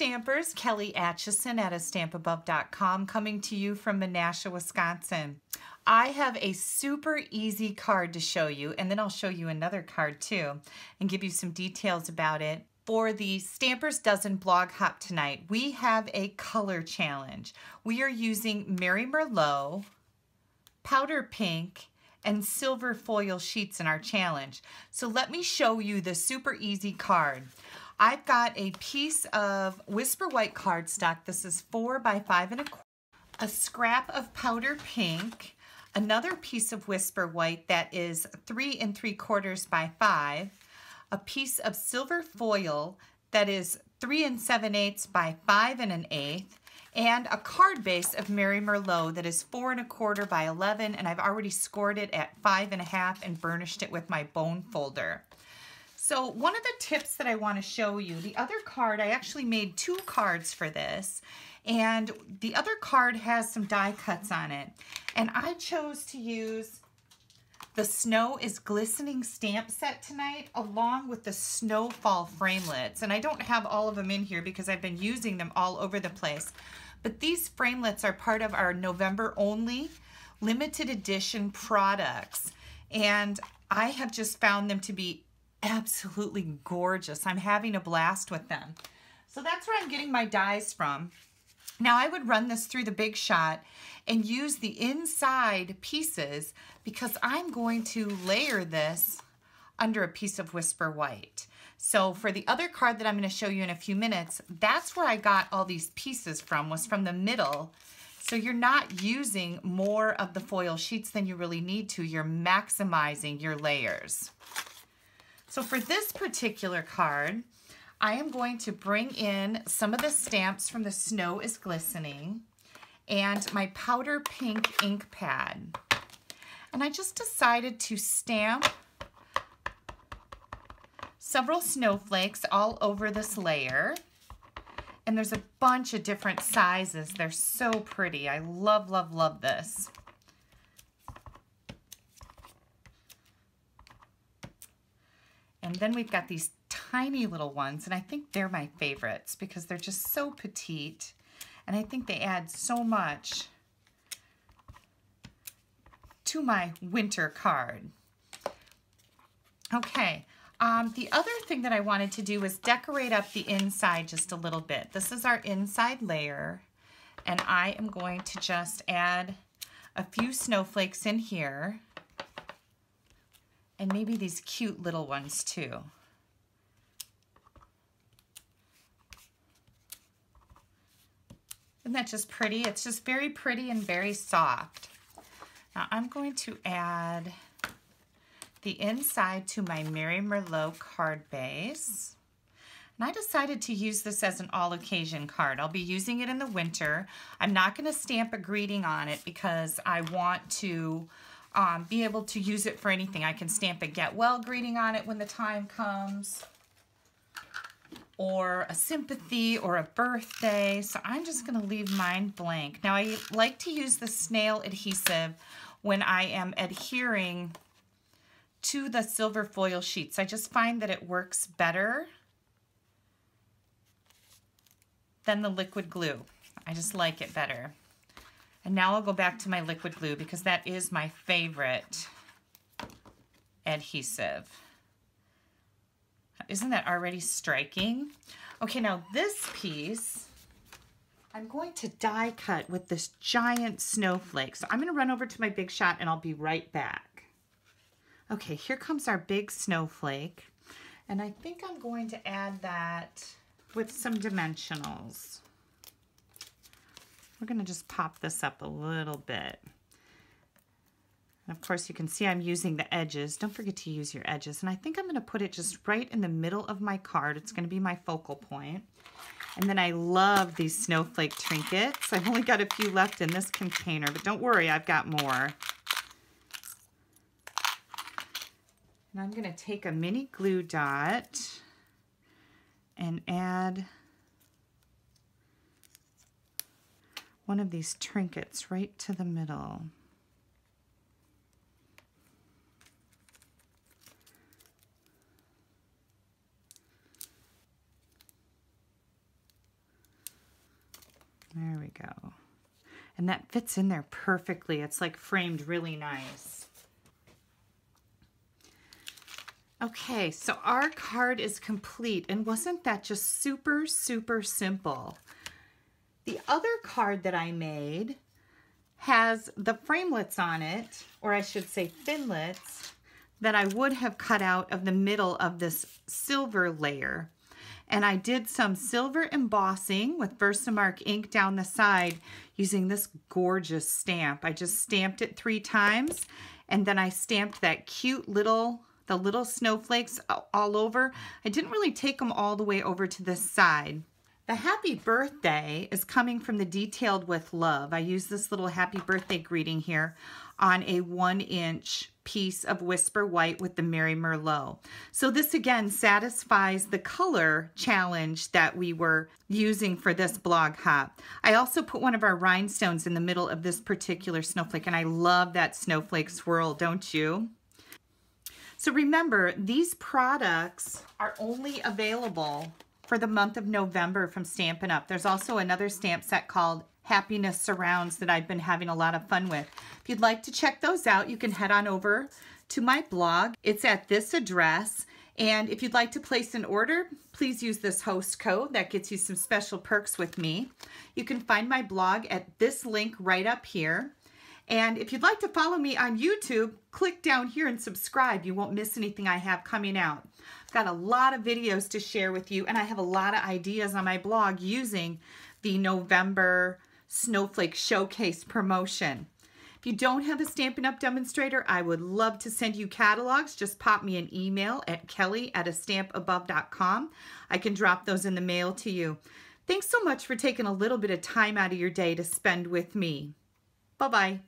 Stampers, Kelly Acheson at astampabove.com, coming to you from Menasha, Wisconsin. I have a super easy card to show you, and then I'll show you another card too and give you some details about it. For the Stampers Dozen blog hop tonight, we have a color challenge. We are using Mary Merlot, powder pink, and silver foil sheets in our challenge. So let me show you the super easy card. I've got a piece of Whisper White cardstock. This is 4 by 5 1/4. A scrap of powder pink. Another piece of Whisper White that is 3 3/4 by 5. A piece of silver foil that is 3 7/8 by 5 1/8. And a card base of Mary Merlot that is 4 1/4 by 11, and I've already scored it at 5 1/2 and burnished it with my bone folder. So one of the tips that I want to show you, the other card, I actually made 2 cards for this, and the other card has some die cuts on it. And I chose to use the Snow is Glistening stamp set tonight along with the Snowfall framelits. And I don't have all of them in here because I've been using them all over the place. But these framelits are part of our November only limited edition products. And I have just found them to be absolutely gorgeous. I'm having a blast with them. So that's where I'm getting my dies from. Now I would run this through the Big Shot and use the inside pieces because I'm going to layer this under a piece of Whisper White. So for the other card that I'm going to show you in a few minutes, that's where I got all these pieces from, was from the middle. So you're not using more of the foil sheets than you really need to. You're maximizing your layers. So for this particular card, I am going to bring in some of the stamps from the Snow is Glistening and my powder pink ink pad. And I just decided to stamp several snowflakes all over this layer. And there's a bunch of different sizes. They're so pretty. I love, love, love this. And then we've got these tiny little ones, and I think they're my favorites because they're just so petite, and I think they add so much to my winter card. Okay, the other thing that I wanted to do was decorate up the inside just a little bit. This is our inside layer, and I am going to just add a few snowflakes in here. And maybe these cute little ones too. Isn't that just pretty? It's just very pretty and very soft. Now I'm going to add the inside to my Mary Merlot card base. And I decided to use this as an all occasion card. I'll be using it in the winter. I'm not going to stamp a greeting on it because I want to be able to use it for anything. I can stamp a get well greeting on it when the time comes, or a sympathy or a birthday. So I'm just going to leave mine blank. Now I like to use the snail adhesive when I am adhering to the silver foil sheets. I just find that it works better than the liquid glue. I just like it better. And now I'll go back to my liquid glue because that is my favorite adhesive. Isn't that already striking? Okay, now this piece, I'm going to die cut with this giant snowflake. So I'm going to run over to my Big Shot and I'll be right back. Okay, here comes our big snowflake. And I think I'm going to add that with some dimensionals. We're going to just pop this up a little bit. And of course, you can see I'm using the edges. Don't forget to use your edges. And I think I'm going to put it just right in the middle of my card. It's going to be my focal point. And then I love these snowflake trinkets. I've only got a few left in this container, but don't worry, I've got more. And I'm going to take a mini glue dot and add one of these trinkets right to the middle. go. And that fits in there perfectly. It's like framed really nice. Okay, so our card is complete, and wasn't that just super, super simple? The other card that I made has the framelits on it, or I should say finlets, that I would have cut out of the middle of this silver layer. And I did some silver embossing with Versamark ink down the side using this gorgeous stamp. I just stamped it 3 times, and then I stamped that cute little the little snowflakes all over. I didn't really take them all the way over to this side. The happy birthday is coming from the Detailed with Love. I use this little happy birthday greeting here on a 1-inch piece of Whisper White with the Mary Merlot. So this again satisfies the color challenge that we were using for this blog hop. I also put one of our rhinestones in the middle of this particular snowflake, and I love that snowflake swirl, don't you? So remember, these products are only available for the month of November from Stampin' Up. There's also another stamp set called Happiness Surrounds that I've been having a lot of fun with. If you'd like to check those out, you can head on over to my blog. It's at this address. And if you'd like to place an order, please use this host code. That gets you some special perks with me. You can find my blog at this link right up here. And if you'd like to follow me on YouTube, click down here and subscribe. You won't miss anything I have coming out. I've got a lot of videos to share with you, and I have a lot of ideas on my blog using the November Snowflake Showcase promotion. If you don't have a Stampin' Up! Demonstrator, I would love to send you catalogs. Just pop me an email at kelly@astampabove.com. I can drop those in the mail to you. Thanks so much for taking a little bit of time out of your day to spend with me. Bye-bye.